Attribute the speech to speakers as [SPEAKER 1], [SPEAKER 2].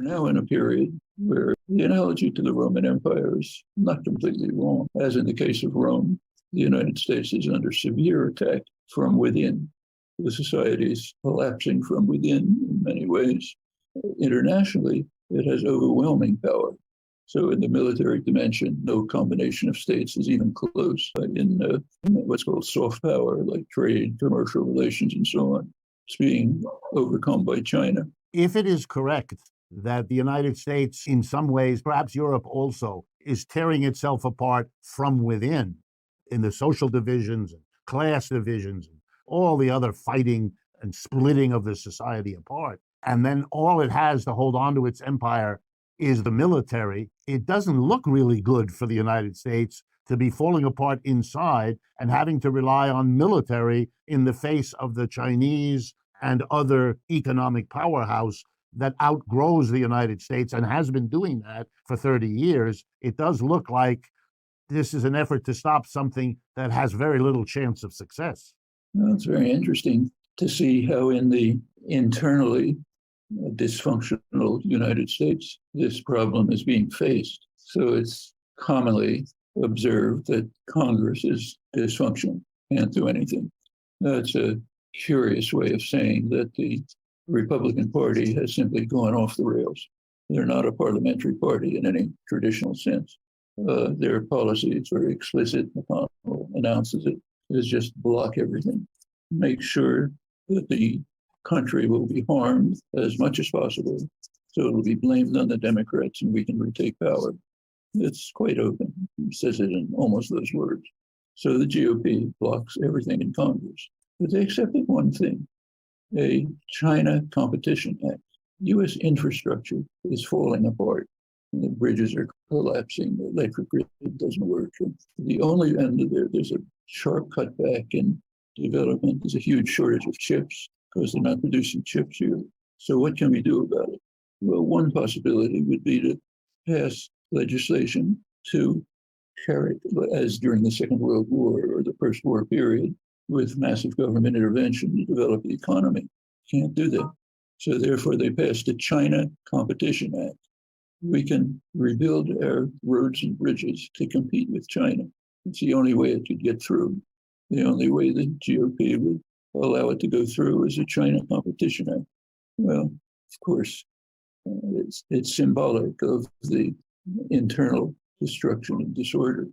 [SPEAKER 1] now in a period where the analogy to the Roman Empire is not completely wrong. As in the case of Rome, the United States is under severe attack from within. The society is collapsing from within in many ways. Internationally, it has overwhelming power. So in the military dimension, no combination of states is even close. In what's called soft power, like trade, commercial relations, and so on, it's being overcome by China.
[SPEAKER 2] If it is correct that the United States, in some ways, perhaps Europe also, is tearing itself apart from within in the social divisions and class divisions and all the other fighting and splitting of the society apart, and then all it has to hold on to its empire is the military, it doesn't look really good for the United States to be falling apart inside and having to rely on military in the face of the Chinese and other economic powerhouse that outgrows the United States and has been doing that for 30 years. It does look like this is an effort to stop something that has very little chance of success.
[SPEAKER 1] Well, it's very interesting to see how in the internally dysfunctional United States, this problem is being faced. So it's commonly observed that Congress is dysfunctional, can't do anything. That's a curious way of saying that the Republican Party has simply gone off the rails. They're not a parliamentary party in any traditional sense. Their policy is very explicit. McConnell announces it, is just block everything. Make sure that the country will be harmed as much as possible, so it'll be blamed on the Democrats and we can retake power. It's quite open. He says it in almost those words. So the GOP blocks everything in Congress. But they accepted one thing, a China Competition Act. U.S. infrastructure is falling apart. The bridges are collapsing, the electric grid doesn't work. The only end of there's a sharp cutback in development. There's a huge shortage of chips because they're not producing chips here. So what can we do about it? Well, one possibility would be to pass legislation to carry, as during the Second World War or the First War period, with massive government intervention to develop the economy. Can't do that. So therefore they passed the China Competition Act. We can rebuild our roads and bridges to compete with China. It's the only way it could get through. The only way the GOP would allow it to go through is a China Competition Act. Well, of course, it's symbolic of the internal destruction and disorder